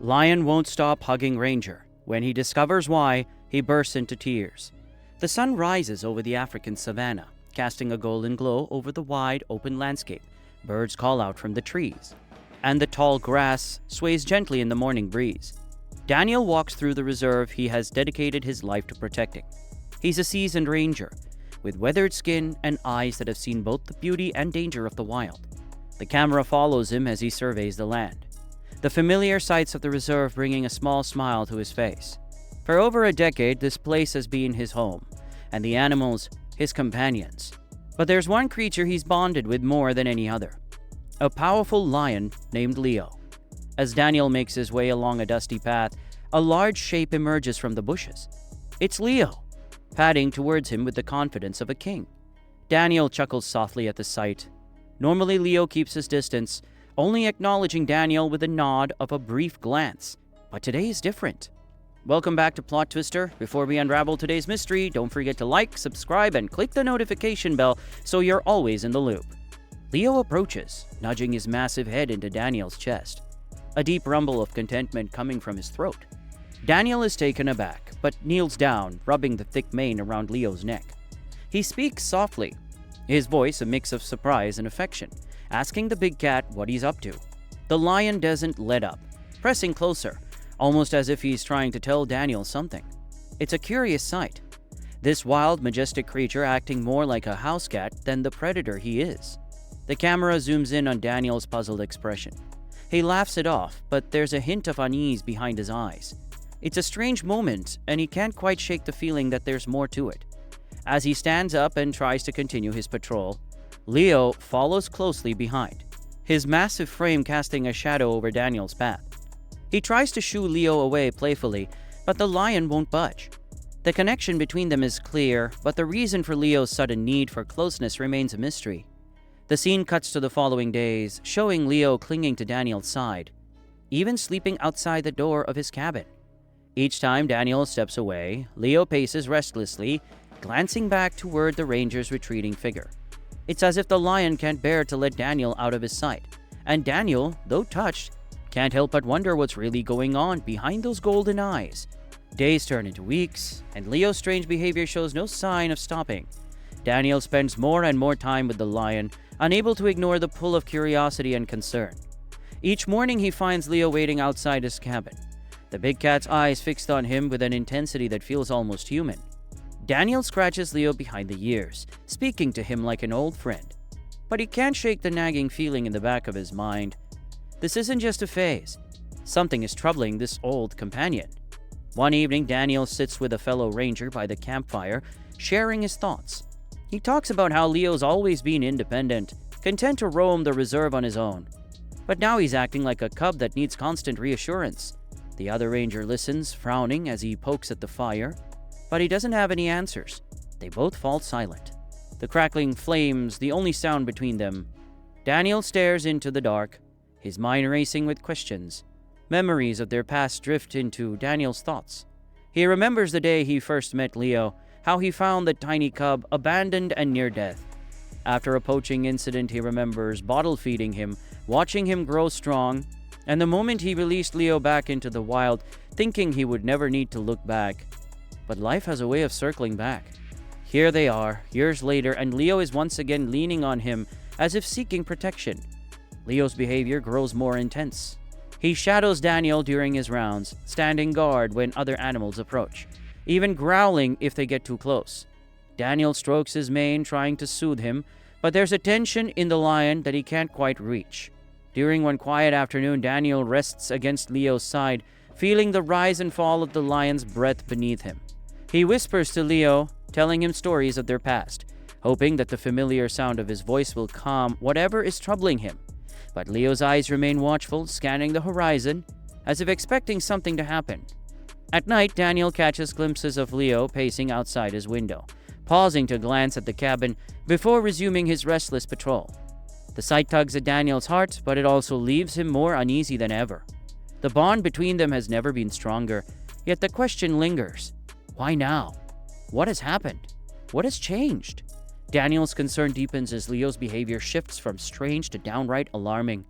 Lion won't stop hugging Ranger. When he discovers why, he bursts into tears. The sun rises over the African savanna, casting a golden glow over the wide, open landscape. Birds call out from the trees, and the tall grass sways gently in the morning breeze. Daniel walks through the reserve he has dedicated his life to protecting. He's a seasoned ranger, with weathered skin and eyes that have seen both the beauty and danger of the wild. The camera follows him as he surveys the land, the familiar sights of the reserve bringing a small smile to his face. For over a decade, this place has been his home, and the animals his companions. But there's one creature he's bonded with more than any other, a powerful lion named Leo. As Daniel makes his way along a dusty path, a large shape emerges from the bushes. It's Leo, padding towards him with the confidence of a king. Daniel chuckles softly at the sight. Normally, Leo keeps his distance, only acknowledging Daniel with a nod of a brief glance. But today is different. Welcome back to PlotTwister. Before we unravel today's mystery, don't forget to like, subscribe, and click the notification bell so you're always in the loop. Leo approaches, nudging his massive head into Daniel's chest, a deep rumble of contentment coming from his throat. Daniel is taken aback, but kneels down, rubbing the thick mane around Leo's neck. He speaks softly, his voice a mix of surprise and affection, asking the big cat what he's up to. The lion doesn't let up, pressing closer, almost as if he's trying to tell Daniel something. It's a curious sight. This wild, majestic creature acting more like a house cat than the predator he is. The camera zooms in on Daniel's puzzled expression. He laughs it off, but there's a hint of unease behind his eyes. It's a strange moment, and he can't quite shake the feeling that there's more to it. As he stands up and tries to continue his patrol, Leo follows closely behind, his massive frame casting a shadow over Daniel's path. He tries to shoo Leo away playfully, but the lion won't budge. The connection between them is clear, but the reason for Leo's sudden need for closeness remains a mystery. The scene cuts to the following days, showing Leo clinging to Daniel's side, even sleeping outside the door of his cabin. Each time Daniel steps away, Leo paces restlessly, glancing back toward the ranger's retreating figure. It's as if the lion can't bear to let Daniel out of his sight, and Daniel, though touched, can't help but wonder what's really going on behind those golden eyes. Days turn into weeks, and Leo's strange behavior shows no sign of stopping. Daniel spends more and more time with the lion, unable to ignore the pull of curiosity and concern. Each morning he finds Leo waiting outside his cabin, the big cat's eyes fixed on him with an intensity that feels almost human. Daniel scratches Leo behind the ears, speaking to him like an old friend. But he can't shake the nagging feeling in the back of his mind. This isn't just a phase. Something is troubling this old companion. One evening, Daniel sits with a fellow ranger by the campfire, sharing his thoughts. He talks about how Leo's always been independent, content to roam the reserve on his own. But now he's acting like a cub that needs constant reassurance. The other ranger listens, frowning as he pokes at the fire, but he doesn't have any answers. They both fall silent, the crackling flames the only sound between them. Daniel stares into the dark, his mind racing with questions. Memories of their past drift into Daniel's thoughts. He remembers the day he first met Leo, how he found the tiny cub abandoned and near death. After a poaching incident, he remembers bottle feeding him, watching him grow strong, and the moment he released Leo back into the wild, thinking he would never need to look back. But life has a way of circling back. Here they are, years later, and Leo is once again leaning on him as if seeking protection. Leo's behavior grows more intense. He shadows Daniel during his rounds, standing guard when other animals approach, even growling if they get too close. Daniel strokes his mane, trying to soothe him, but there's a tension in the lion that he can't quite reach. During one quiet afternoon, Daniel rests against Leo's side, feeling the rise and fall of the lion's breath beneath him. He whispers to Leo, telling him stories of their past, hoping that the familiar sound of his voice will calm whatever is troubling him. But Leo's eyes remain watchful, scanning the horizon, as if expecting something to happen. At night, Daniel catches glimpses of Leo pacing outside his window, pausing to glance at the cabin before resuming his restless patrol. The sight tugs at Daniel's heart, but it also leaves him more uneasy than ever. The bond between them has never been stronger, yet the question lingers. Why now? What has happened? What has changed? Daniel's concern deepens as Leo's behavior shifts from strange to downright alarming.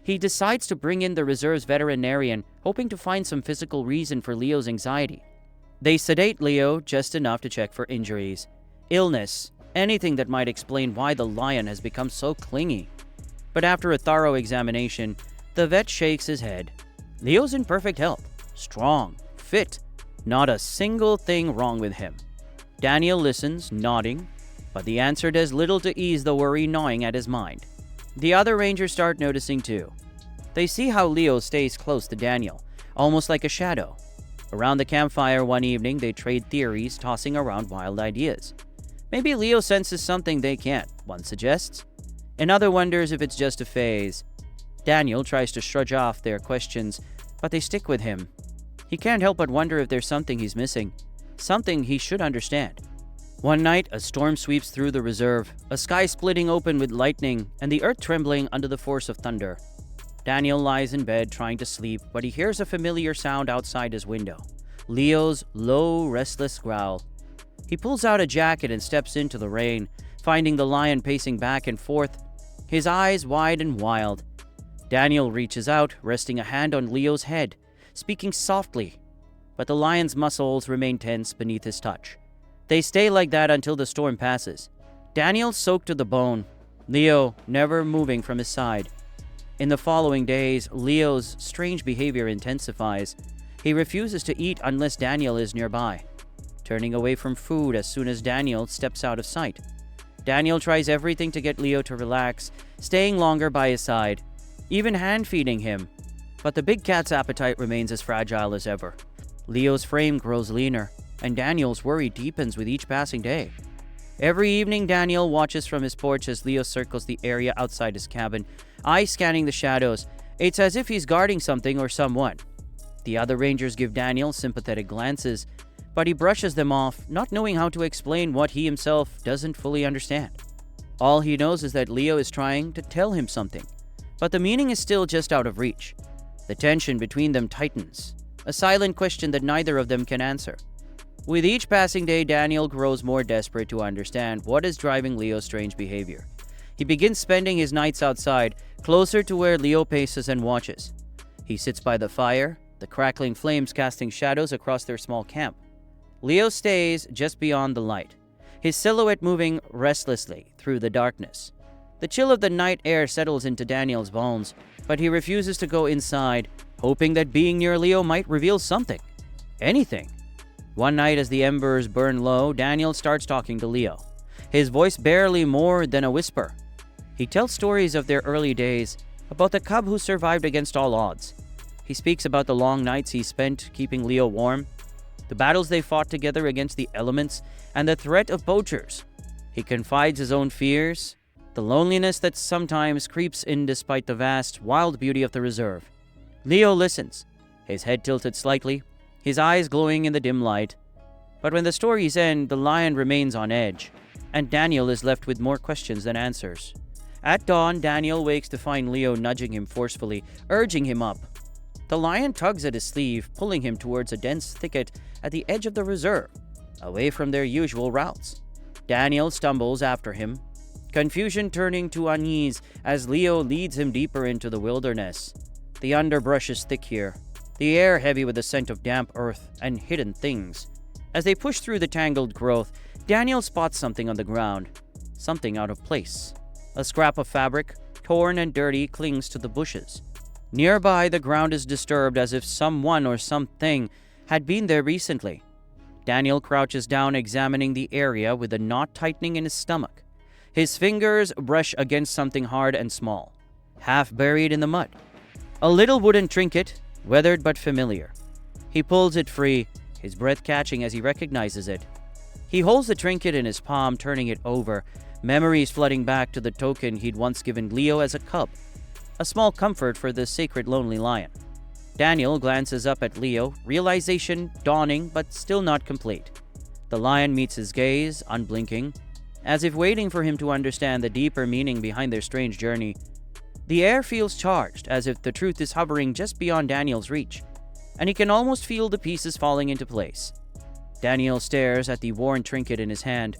he decides to bring in the reserve's veterinarian, hoping to find some physical reason for Leo's anxiety. They sedate Leo just enough to check for injuries, illness, anything that might explain why the lion has become so clingy. But after a thorough examination, the vet shakes his head. Leo's in perfect health, strong, fit, not a single thing wrong with him. Daniel listens, nodding, but the answer does little to ease the worry gnawing at his mind. The other rangers start noticing too. They see how Leo stays close to Daniel, almost like a shadow. Around the campfire one evening, they trade theories, tossing around wild ideas. Maybe Leo senses something they can't, one suggests. Another wonders if it's just a phase. Daniel tries to shrug off their questions, but they stick with him. He can't help but wonder if there's something he's missing, something he should understand. One night, a storm sweeps through the reserve, a sky splitting open with lightning and the earth trembling under the force of thunder. Daniel lies in bed trying to sleep, but he hears a familiar sound outside his window. Leo's low, restless growl. He pulls out a jacket and steps into the rain, finding the lion pacing back and forth, his eyes wide and wild. Daniel reaches out, resting a hand on Leo's head, speaking softly, but the lion's muscles remain tense beneath his touch. They stay like that until the storm passes. Daniel's soaked to the bone, Leo never moving from his side. In the following days, Leo's strange behavior intensifies. He refuses to eat unless Daniel is nearby, turning away from food as soon as Daniel steps out of sight. Daniel tries everything to get Leo to relax, staying longer by his side, even hand-feeding him. But the big cat's appetite remains as fragile as ever. Leo's frame grows leaner, and Daniel's worry deepens with each passing day. Every evening, Daniel watches from his porch as Leo circles the area outside his cabin, eyes scanning the shadows. It's as if he's guarding something or someone. The other rangers give Daniel sympathetic glances, but he brushes them off, not knowing how to explain what he himself doesn't fully understand. All he knows is that Leo is trying to tell him something, but the meaning is still just out of reach. The tension between them tightens, a silent question that neither of them can answer. With each passing day, Daniel grows more desperate to understand what is driving Leo's strange behavior. He begins spending his nights outside, closer to where Leo paces and watches. He sits by the fire, the crackling flames casting shadows across their small camp. Leo stays just beyond the light, his silhouette moving restlessly through the darkness. The chill of the night air settles into Daniel's bones, but he refuses to go inside, hoping that being near Leo might reveal something. Anything. One night as the embers burn low, Daniel starts talking to Leo, his voice barely more than a whisper. He tells stories of their early days, about the cub who survived against all odds. He speaks about the long nights he spent keeping Leo warm, the battles they fought together against the elements, and the threat of poachers. He confides his own fears, the loneliness that sometimes creeps in despite the vast, wild beauty of the reserve. Leo listens, his head tilted slightly, his eyes glowing in the dim light. But when the stories end, the lion remains on edge, and Daniel is left with more questions than answers. At dawn, Daniel wakes to find Leo nudging him forcefully, urging him up. The lion tugs at his sleeve, pulling him towards a dense thicket at the edge of the reserve, away from their usual routes. Daniel stumbles after him, confusion turning to unease as Leo leads him deeper into the wilderness. The underbrush is thick here, the air heavy with the scent of damp earth and hidden things. As they push through the tangled growth, Daniel spots something on the ground, something out of place. A scrap of fabric, torn and dirty, clings to the bushes. Nearby, the ground is disturbed as if someone or something had been there recently. Daniel crouches down, examining the area with a knot tightening in his stomach. His fingers brush against something hard and small, half buried in the mud. A little wooden trinket, weathered but familiar. He pulls it free, his breath catching as he recognizes it. He holds the trinket in his palm, turning it over, memories flooding back to the token he'd once given Leo as a cub, a small comfort for the sacred lonely lion. Daniel glances up at Leo, realization dawning but still not complete. The lion meets his gaze, unblinking, as if waiting for him to understand the deeper meaning behind their strange journey. The air feels charged, as if the truth is hovering just beyond Daniel's reach, and he can almost feel the pieces falling into place. Daniel stares at the worn trinket in his hand,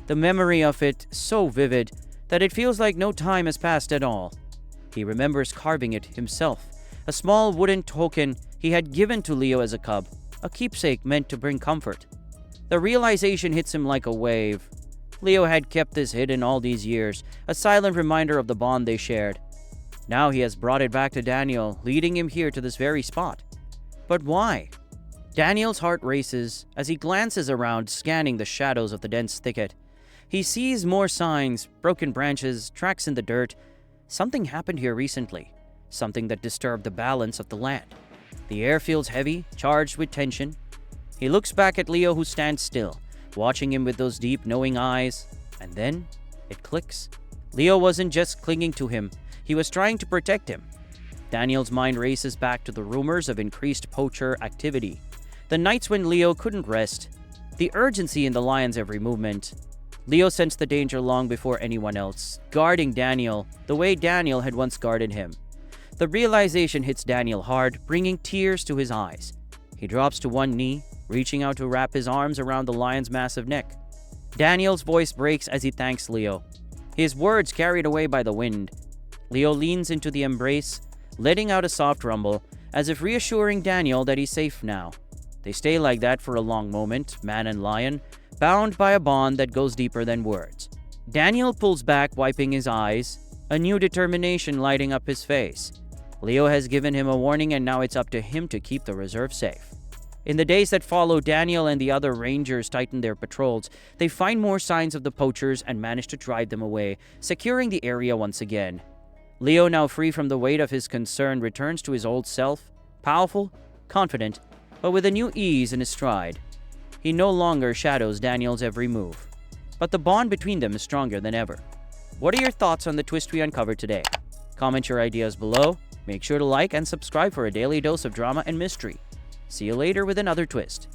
the memory of it so vivid that it feels like no time has passed at all. He remembers carving it himself, a small wooden token he had given to Leo as a cub, a keepsake meant to bring comfort. The realization hits him like a wave. Leo had kept this hidden all these years, a silent reminder of the bond they shared. Now he has brought it back to Daniel, leading him here to this very spot. But why? Daniel's heart races as he glances around, scanning the shadows of the dense thicket. He sees more signs, broken branches, tracks in the dirt. Something happened here recently, something that disturbed the balance of the land. The air feels heavy, charged with tension. He looks back at Leo, who stands still, watching him with those deep, knowing eyes. And then it clicks. Leo wasn't just clinging to him, he was trying to protect him. Daniel's mind races back to the rumors of increased poacher activity, the nights when Leo couldn't rest, the urgency in the lion's every movement. Leo sensed the danger long before anyone else, guarding Daniel the way Daniel had once guarded him. The realization hits Daniel hard, bringing tears to his eyes. He drops to one knee, reaching out to wrap his arms around the lion's massive neck. Daniel's voice breaks as he thanks Leo, his words carried away by the wind. Leo leans into the embrace, letting out a soft rumble, as if reassuring Daniel that he's safe now. They stay like that for a long moment, man and lion, bound by a bond that goes deeper than words. Daniel pulls back, wiping his eyes, a new determination lighting up his face. Leo has given him a warning, and now it's up to him to keep the reserve safe. In the days that follow, Daniel and the other rangers tighten their patrols. They find more signs of the poachers and manage to drive them away, securing the area once again. Leo, now free from the weight of his concern, returns to his old self, powerful, confident, but with a new ease in his stride. He no longer shadows Daniel's every move, but the bond between them is stronger than ever. What are your thoughts on the twist we uncovered today? Comment your ideas below. Make sure to like and subscribe for a daily dose of drama and mystery. See you later with another twist.